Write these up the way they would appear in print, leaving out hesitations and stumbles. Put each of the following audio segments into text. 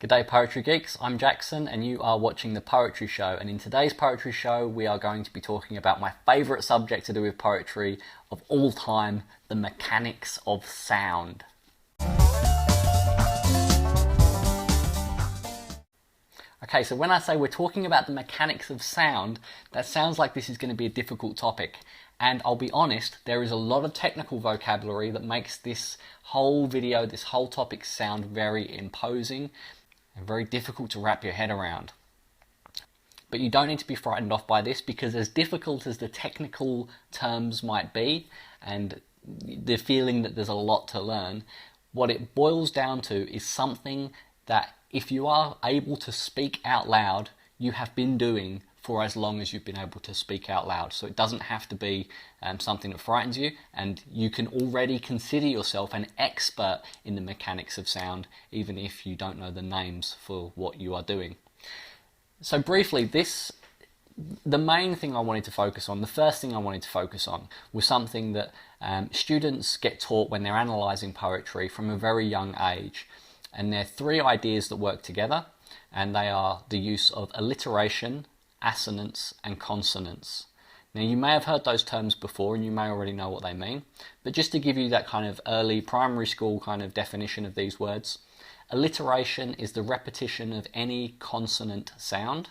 G'day Poetry Geeks, I'm Jackson and you are watching The Poetry Show, and in today's Poetry Show we are going to be talking about my favourite subject to do with poetry of all time, the mechanics of sound. Okay, so when I say we're talking about the mechanics of sound, that sounds like this is going to be a difficult topic. And I'll be honest, there is a lot of technical vocabulary that makes this whole video, this whole topic sound very imposing and very difficult to wrap your head around. But you don't need to be frightened off by this, because as difficult as the technical terms might be and the feeling that there's a lot to learn, what it boils down to is something that if you are able to speak out loud, you have been doing for as long as you've been able to speak out loud. So it doesn't have to be something that frightens you, and you can already consider yourself an expert in the mechanics of sound, even if you don't know the names for what you are doing. So briefly, the main thing I wanted to focus on, the first thing I wanted to focus on, was something that students get taught when they're analysing poetry from a very young age. And there are three ideas that work together, and they are the use of alliteration, assonance and consonants. Now you may have heard those terms before and you may already know what they mean, but just to give you that kind of early primary school kind of definition of these words, alliteration is the repetition of any consonant sound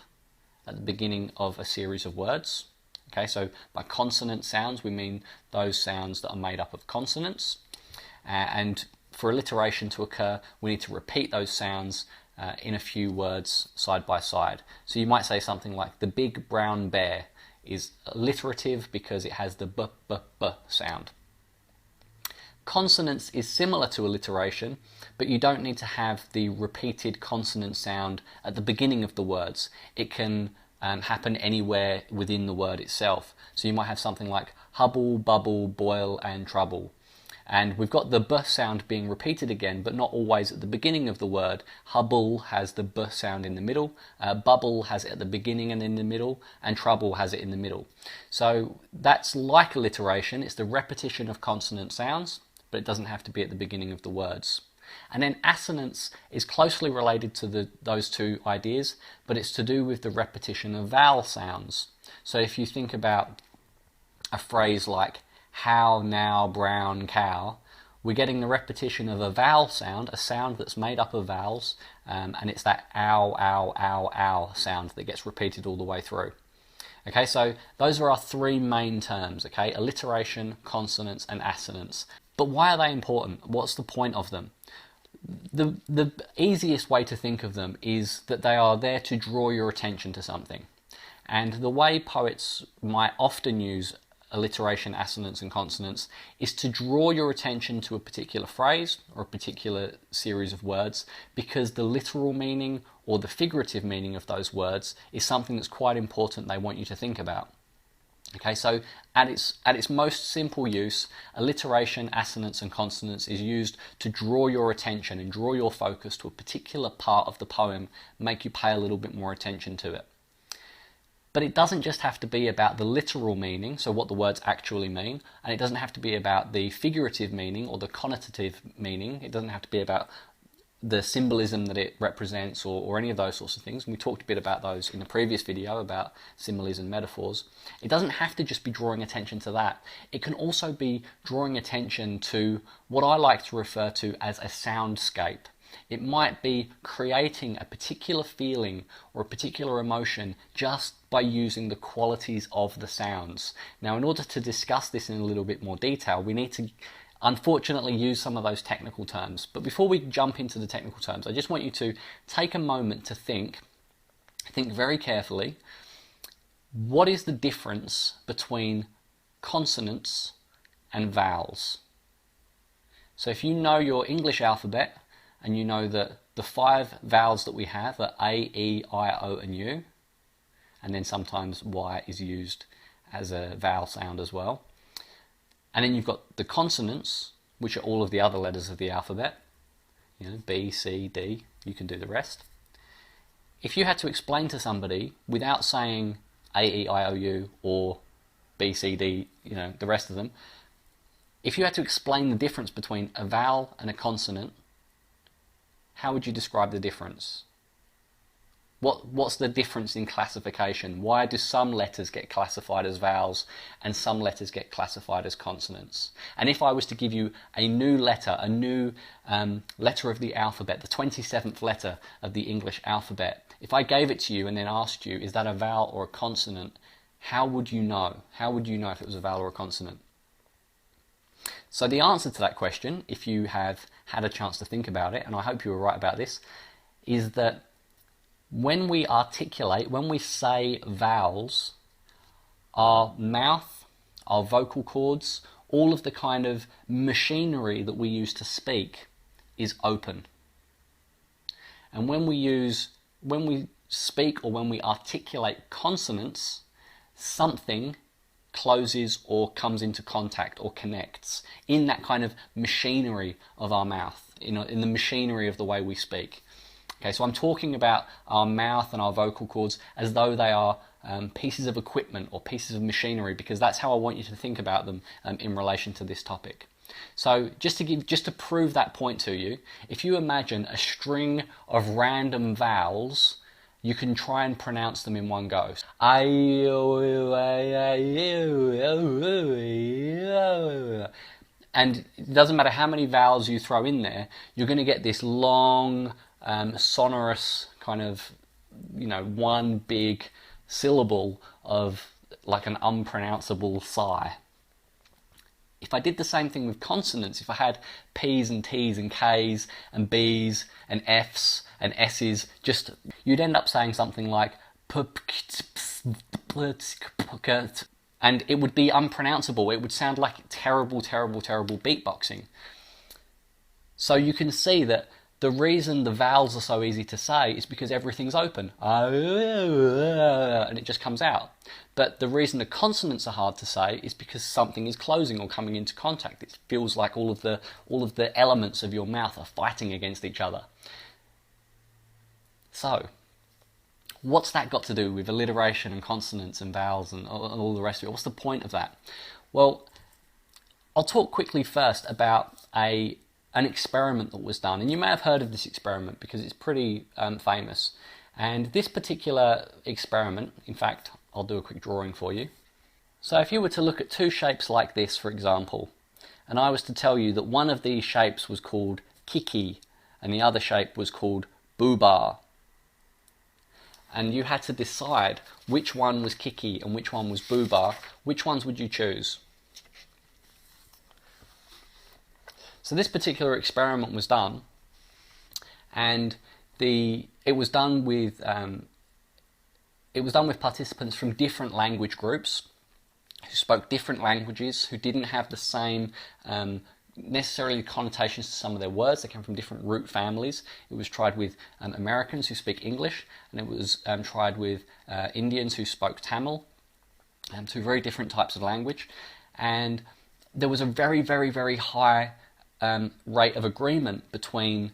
at the beginning of a series of words. Okay, so by consonant sounds we mean those sounds that are made up of consonants, and for alliteration to occur we need to repeat those sounds in a few words side by side. So you might say something like, the big brown bear is alliterative because it has the b, b, b sound. Consonance is similar to alliteration, but you don't need to have the repeated consonant sound at the beginning of the words. It can happen anywhere within the word itself. So you might have something like hubble, bubble, boil and trouble. And we've got the b sound being repeated again, but not always at the beginning of the word. Hubble has the b sound in the middle, bubble has it at the beginning and in the middle, and trouble has it in the middle. So that's like alliteration, it's the repetition of consonant sounds, but it doesn't have to be at the beginning of the words. And then assonance is closely related to those two ideas, but it's to do with the repetition of vowel sounds. So if you think about a phrase like, how now brown cow, we're getting the repetition of a vowel sound, a sound that's made up of vowels, and it's that ow, ow, ow, ow sound that gets repeated all the way through. Okay, so those are our three main terms, okay, alliteration, consonants and assonance. But why are they important? What's the point of them? The easiest way to think of them is that they are there to draw your attention to something. And the way poets might often use alliteration, assonance and consonants is to draw your attention to a particular phrase or a particular series of words, because the literal meaning or the figurative meaning of those words is something that's quite important they want you to think about. Okay, so at its most simple use, alliteration, assonance and consonants is used to draw your attention and draw your focus to a particular part of the poem, make you pay a little bit more attention to it. But it doesn't just have to be about the literal meaning, so what the words actually mean, and it doesn't have to be about the figurative meaning or the connotative meaning. It doesn't have to be about the symbolism that it represents or any of those sorts of things. And we talked a bit about those in the previous video about similes and metaphors. It doesn't have to just be drawing attention to that. It can also be drawing attention to what I like to refer to as a soundscape. It might be creating a particular feeling or a particular emotion just by using the qualities of the sounds. Now, in order to discuss this in a little bit more detail, we need to unfortunately use some of those technical terms. But before we jump into the technical terms, I just want you to take a moment to think very carefully, what is the difference between consonants and vowels? So if you know your English alphabet, and you know that the 5 vowels that we have are A, E, I, O and U, and then sometimes Y is used as a vowel sound as well. And then you've got the consonants, which are all of the other letters of the alphabet, you know, B, C, D, you can do the rest. If you had to explain to somebody without saying A, E, I, O, U or B, C, D, you know, the rest of them, if you had to explain the difference between a vowel and a consonant, how would you describe the difference? What's the difference in classification? Why do some letters get classified as vowels and some letters get classified as consonants? And if I was to give you a new letter, a new letter of the alphabet, the 27th letter of the English alphabet, if I gave it to you and then asked you, is that a vowel or a consonant, how would you know? How would you know if it was a vowel or a consonant? So the answer to that question, if you have had a chance to think about it, and I hope you were right about this, is that when we articulate, when we say vowels, our mouth, our vocal cords, all of the kind of machinery that we use to speak is open. And when we speak or when we articulate consonants, something closes or comes into contact or connects in that kind of machinery of our mouth, in the machinery of the way we speak. Okay, so I'm talking about our mouth and our vocal cords as though they are pieces of equipment or pieces of machinery, because that's how I want you to think about them in relation to this topic. So just to prove that point to you, if you imagine a string of random vowels, you can try and pronounce them in one go. And it doesn't matter how many vowels you throw in there, you're going to get this long, sonorous kind of, one big syllable of like an unpronounceable sigh. If I did the same thing with consonants, if I had P's and T's and K's and B's and F's and S's, you'd end up saying something like and it would be unpronounceable. It would sound like terrible, terrible, terrible beatboxing. So you can see that the reason the vowels are so easy to say is because everything's open, and it just comes out. But the reason the consonants are hard to say is because something is closing or coming into contact. It feels like all of the elements of your mouth are fighting against each other. So, what's that got to do with alliteration and consonants and vowels and all the rest of it? What's the point of that? Well, I'll talk quickly first about an experiment that was done, and you may have heard of this experiment because it's pretty famous. And this particular experiment, in fact, I'll do a quick drawing for you. So if you were to look at two shapes like this, for example, and I was to tell you that one of these shapes was called Kiki and the other shape was called Bubar, and you had to decide which one was Kiki and which one was Bubar, which ones would you choose? So this particular experiment was done, and it was done with participants from different language groups who spoke different languages, who didn't have the same necessarily connotations to some of their words. They came from different root families. It was tried with Americans who speak English, and it was tried with Indians who spoke Tamil, two very different types of language. And there was a very, very, very high rate of agreement between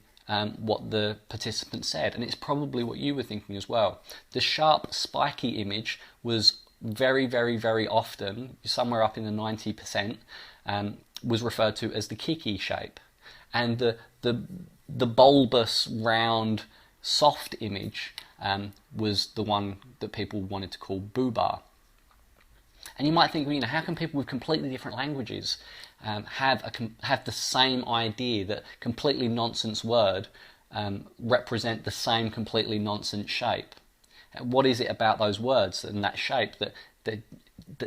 what the participants said, and it's probably what you were thinking as well. The sharp, spiky image was very, very, very often, somewhere up in the 90%, was referred to as the Kiki shape, and the bulbous, round, soft image was the one that people wanted to call Bubar. And you might think, how can people with completely different languages have the same idea, that completely nonsense word represent the same completely nonsense shape? What is it about those words and that shape that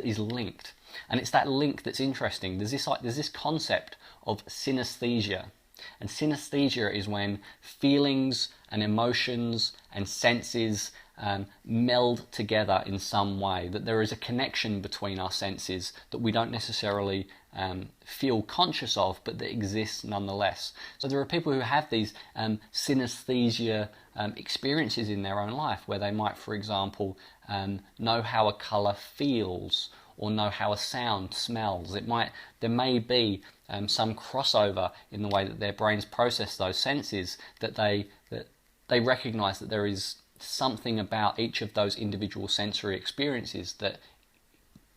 is linked? And it's that link that's interesting. There's this concept of synesthesia. And synesthesia is when feelings and emotions and senses meld together in some way, that there is a connection between our senses that we don't necessarily feel conscious of, but that exists nonetheless. So there are people who have these synesthesia experiences in their own life, where they might, for example, know how a colour feels, or know how a sound smells. There may be some crossover in the way that their brains process those senses, that they recognise that there is something about each of those individual sensory experiences that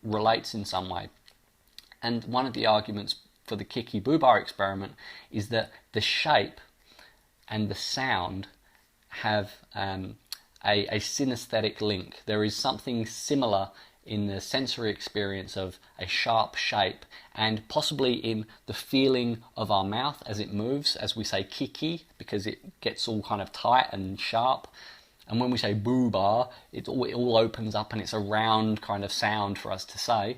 relates in some way. And one of the arguments for the Kiki-Bubar experiment is that the shape and the sound have a synesthetic link. There is something similar in the sensory experience of a sharp shape, and possibly in the feeling of our mouth as it moves, as we say Kiki, because it gets all kind of tight and sharp. And when we say Bubar, it all opens up and it's a round kind of sound for us to say.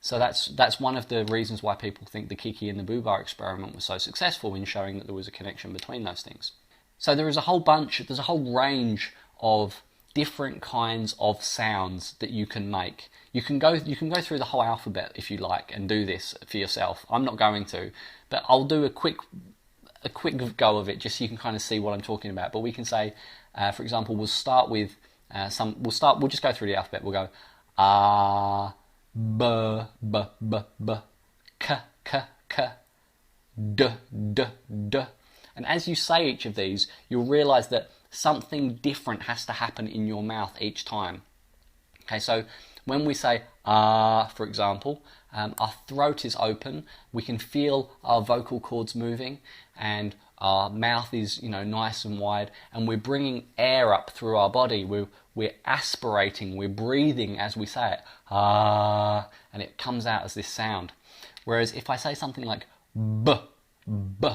So that's one of the reasons why people think the Kiki and the Bubar experiment was so successful in showing that there was a connection between those things. So there's a whole range of different kinds of sounds that you can make. You can go through the whole alphabet if you like and do this for yourself. I'm not going to, but I'll do a quick go of it just so you can kind of see what I'm talking about. But we can say, for example, we'll start with we'll just go through the alphabet. We'll go a, b, b, b, b, k, k, k, d, d, d. And as you say each of these, you'll realise that something different has to happen in your mouth each time. Okay, so when we say ah, for example, our throat is open, we can feel our vocal cords moving, and our mouth is, nice and wide, and we're bringing air up through our body. We're aspirating, we're breathing as we say it, ah, and it comes out as this sound. Whereas if I say something like b, b,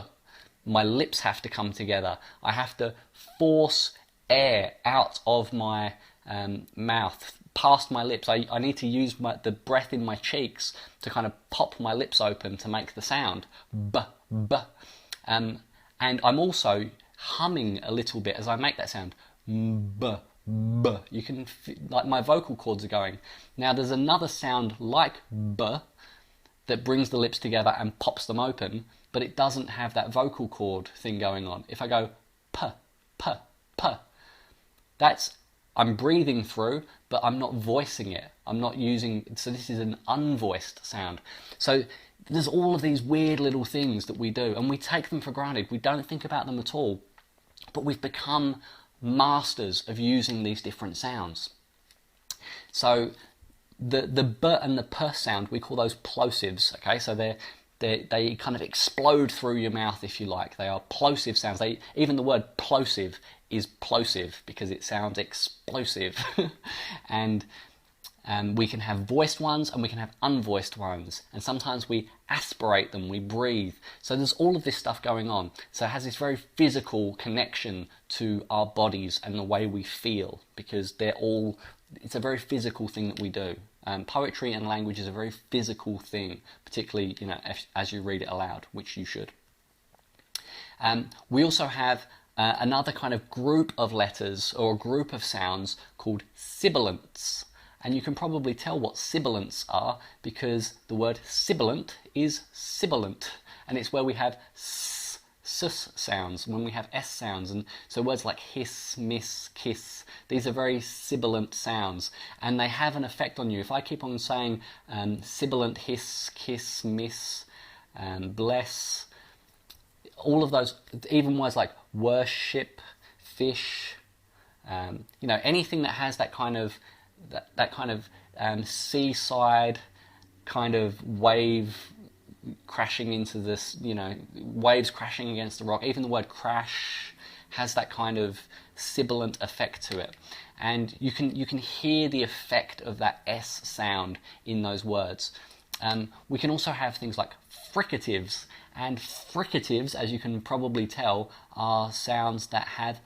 my lips have to come together. I have to force air out of my mouth, past my lips. I need to use the breath in my cheeks to kind of pop my lips open to make the sound. B, b. And I'm also humming a little bit as I make that sound. B, b. You can like my vocal cords are going. Now there's another sound like b that brings the lips together and pops them open, but it doesn't have that vocal cord thing going on. If I go p, p, p, I'm breathing through, but I'm not voicing it. I'm not using, so this is an unvoiced sound. So there's all of these weird little things that we do, and we take them for granted. We don't think about them at all, but we've become masters of using these different sounds. So the b and the p sound, we call those plosives, okay? So they kind of explode through your mouth, if you like. They are plosive sounds. Even the word plosive is plosive because it sounds explosive. And we can have voiced ones and we can have unvoiced ones. And sometimes we aspirate them, we breathe. So there's all of this stuff going on. So it has this very physical connection to our bodies and the way we feel, because it's a very physical thing that we do. Poetry and language is a very physical thing, particularly as you read it aloud, which you should. We also have another kind of group of letters or a group of sounds called sibilants. And you can probably tell what sibilants are because the word sibilant is sibilant, and it's where we have s sounds, when we have s sounds. And so words like hiss, miss, kiss, these are very sibilant sounds, and they have an effect on you. If I keep on saying sibilant, hiss, kiss, miss, bless, all of those, even words like worship, fish, anything that has that kind of seaside kind of wave crashing into this, waves crashing against the rock. Even the word crash has that kind of sibilant effect to it, and you can hear the effect of that s sound in those words. We can also have things like fricatives, and fricatives, as you can probably tell, are sounds that have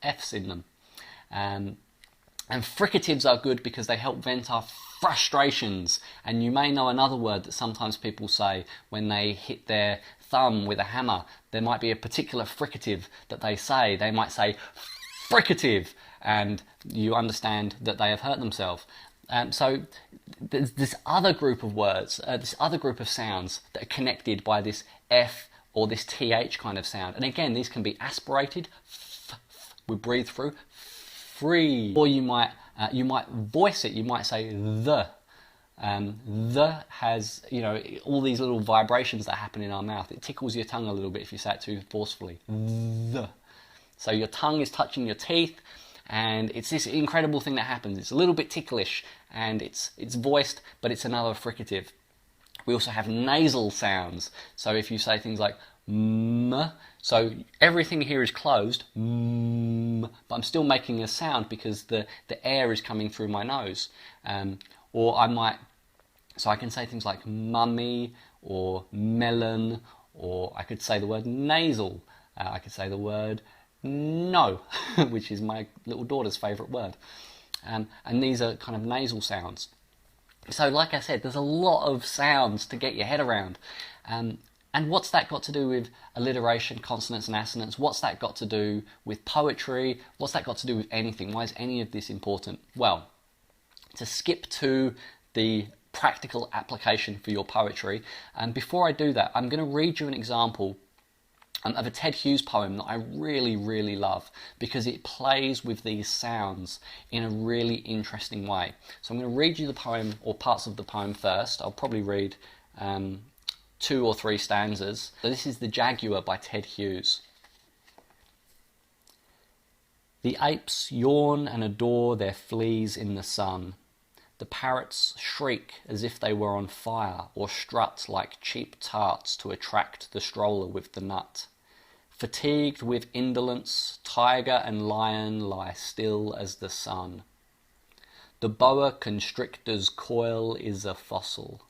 f's in them. And fricatives are good because they help vent our frustrations. And you may know another word that sometimes people say when they hit their thumb with a hammer. There might be a particular fricative that they say. They might say fricative, and you understand that they have hurt themselves. So there's this other group of words, this other group of sounds that are connected by this f or this th kind of sound. And again, these can be aspirated, we breathe through, free, or you might voice it. You might say the. The has all these little vibrations that happen in our mouth. It tickles your tongue a little bit if you say it too forcefully. The. So your tongue is touching your teeth, and it's this incredible thing that happens. It's a little bit ticklish, and it's voiced, but it's another fricative. We also have nasal sounds. So if you say things like m. So everything here is closed, but I'm still making a sound because the air is coming through my nose. Or I might, so I can say things like mummy or melon, or I could say the word nasal. I could say the word no, which is my little daughter's favourite word. And these are kind of nasal sounds. So like I said, there's a lot of sounds to get your head around. And what's that got to do with alliteration, consonants and assonance? What's that got to do with poetry? What's that got to do with anything? Why is any of this important? Well, to skip to the practical application for your poetry, and before I do that, I'm going to read you an example of a Ted Hughes poem that I really, really love because it plays with these sounds in a really interesting way. So I'm going to read you the poem, or parts of the poem first. I'll probably read 2 or 3 stanzas. So this is The Jaguar by Ted Hughes. The apes yawn and adore their fleas in the sun. The parrots shriek as if they were on fire, or strut like cheap tarts to attract the stroller with the nut. Fatigued with indolence, tiger and lion lie still as the sun. The boa constrictor's coil is a fossil.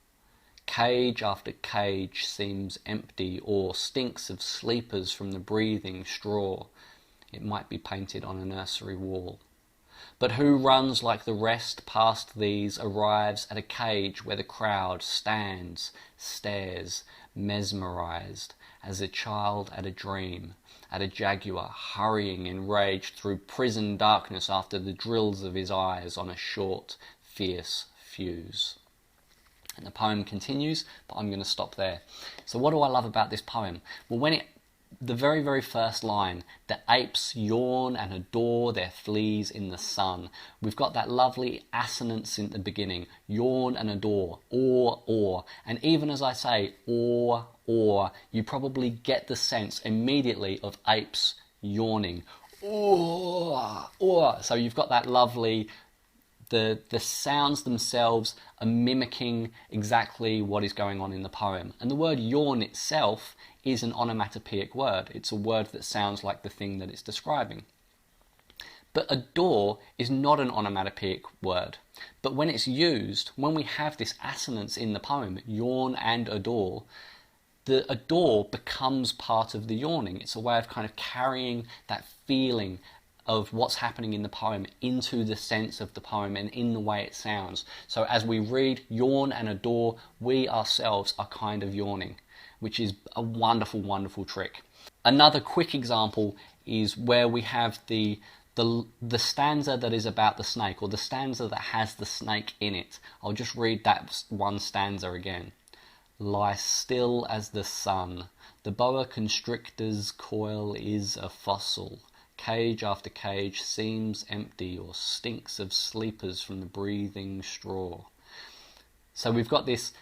Cage after cage seems empty, or stinks of sleepers from the breathing straw. It might be painted on a nursery wall. But who runs like the rest past these arrives at a cage where the crowd stands, stares, mesmerized, as a child at a dream, at a jaguar hurrying enraged through prison darkness after the drills of his eyes on a short, fierce fuse. And the poem continues, but I'm going to stop there. So what do I love about this poem? Well, the very, very first line, the apes yawn and adore their fleas in the sun. We've got that lovely assonance in the beginning, yawn and adore, or. And even as I say or, you probably get the sense immediately of apes yawning. Or. So you've got that lovely, the sounds themselves are mimicking exactly what is going on in the poem. And the word yawn itself is an onomatopoeic word. It's a word that sounds like the thing that it's describing. But adore is not an onomatopoeic word. But when it's used, when we have this assonance in the poem, yawn and adore, the adore becomes part of the yawning. It's a way of kind of carrying that feeling of what's happening in the poem into the sense of the poem and in the way it sounds. So as we read yawn and adore, we ourselves are kind of yawning, which is a wonderful, wonderful trick. Another quick example is where we have the stanza that is about the snake, or the stanza that has the snake in it. I'll just read that one stanza again. Lie still as the sun. The boa constrictor's coil is a fossil. Cage after cage seems empty, or stinks of sleepers from the breathing straw. So we've got this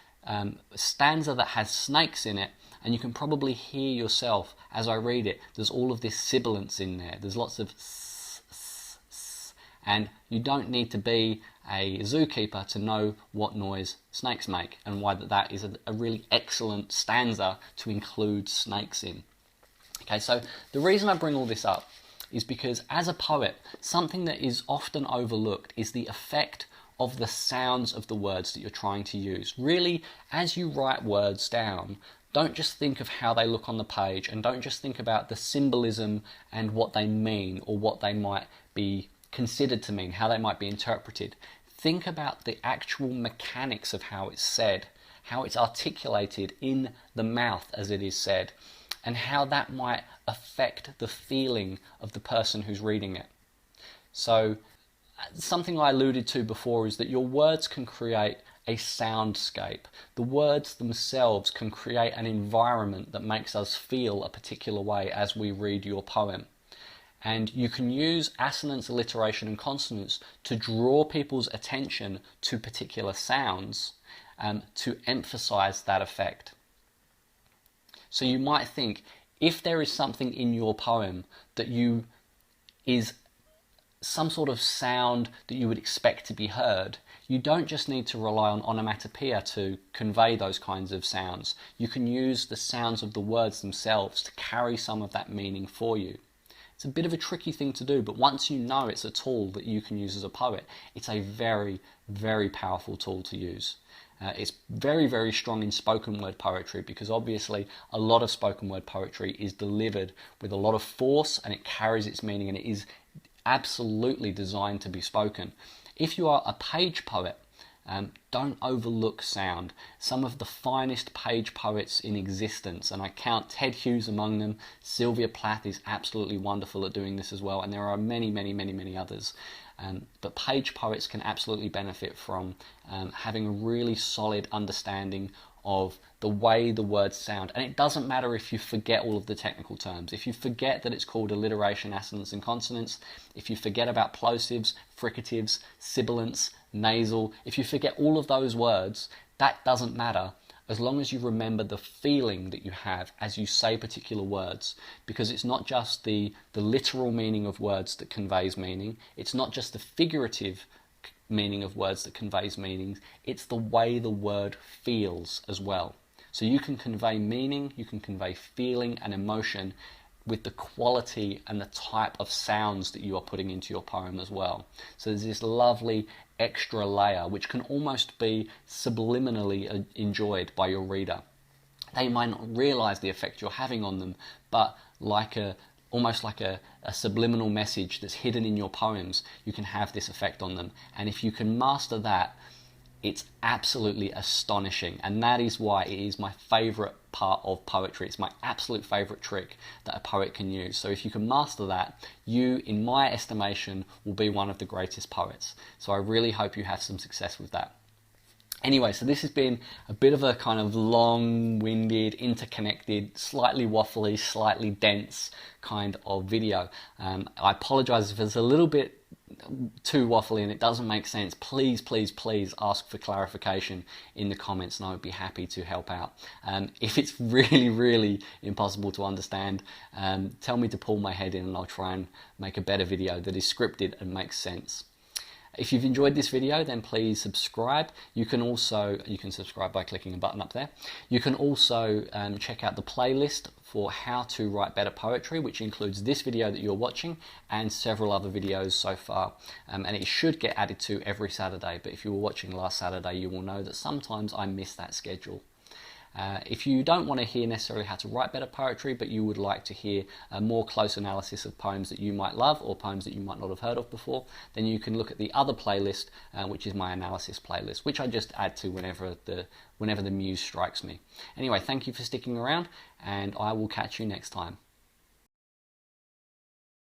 stanza that has snakes in it, and you can probably hear yourself as I read it. There's all of this sibilance in there. There's lots of s, s, s, and you don't need to be a zookeeper to know what noise snakes make, and why that is a really excellent stanza to include snakes in. Okay, so the reason I bring all this up is because as a poet, something that is often overlooked is the effect of the sounds of the words that you're trying to use. Really, as you write words down, don't just think of how they look on the page, and don't just think about the symbolism and what they mean, or what they might be considered to mean, how they might be interpreted. Think about the actual mechanics of how it's said, how it's articulated in the mouth as it is said, and how that might affect the feeling of the person who's reading it. So something I alluded to before is that your words can create a soundscape. The words themselves can create an environment that makes us feel a particular way as we read your poem. And you can use assonance, alliteration and consonants to draw people's attention to particular sounds to emphasize that effect. So you might think, if there is something in your poem that is some sort of sound that you would expect to be heard, you don't just need to rely on onomatopoeia to convey those kinds of sounds. You can use the sounds of the words themselves to carry some of that meaning for you. It's a bit of a tricky thing to do, but once you know it's a tool that you can use as a poet, it's a very, very powerful tool to use. It's very, very strong in spoken word poetry because obviously a lot of spoken word poetry is delivered with a lot of force and it carries its meaning and it is absolutely designed to be spoken. If you are a page poet, don't overlook sound. Some of the finest page poets in existence, and I count Ted Hughes among them. Sylvia Plath is absolutely wonderful at doing this as well, and there are many, many, many, many others. But page poets can absolutely benefit from having a really solid understanding of the way the words sound. And it doesn't matter if you forget all of the technical terms. If you forget that it's called alliteration, assonance and consonants, if you forget about plosives, fricatives, sibilants, nasal, if you forget all of those words, that doesn't matter as long as you remember the feeling that you have as you say particular words, because it's not just the literal meaning of words that conveys meaning, it's not just the figurative meaning of words that conveys meanings, it's the way the word feels as well. So you can convey meaning, you can convey feeling and emotion with the quality and the type of sounds that you are putting into your poem as well. So there's this lovely extra layer which can almost be subliminally enjoyed by your reader. They might not realize the effect you're having on them, but almost like a subliminal message that's hidden in your poems, you can have this effect on them. And if you can master that, it's absolutely astonishing. And that is why it is my favorite part of poetry. It's my absolute favorite trick that a poet can use. So if you can master that, you, in my estimation, will be one of the greatest poets. So I really hope you have some success with that. Anyway, so this has been a bit of a kind of long-winded, interconnected, slightly waffly, slightly dense kind of video. I apologize if it's a little bit too waffly and it doesn't make sense. Please, please, please ask for clarification in the comments and I would be happy to help out. If it's really, really impossible to understand, tell me to pull my head in and I'll try and make a better video that is scripted and makes sense. If you've enjoyed this video, then please subscribe. You can subscribe by clicking a button up there. You can also check out the playlist for how to write better poetry, which includes this video that you're watching and several other videos so far. And it should get added to every Saturday, but if you were watching last Saturday, you will know that sometimes I miss that schedule. If you don't want to hear necessarily how to write better poetry, but you would like to hear a more close analysis of poems that you might love or poems that you might not have heard of before, then you can look at the other playlist, which is my analysis playlist, which I just add to whenever the muse strikes me. Anyway, thank you for sticking around, and I will catch you next time.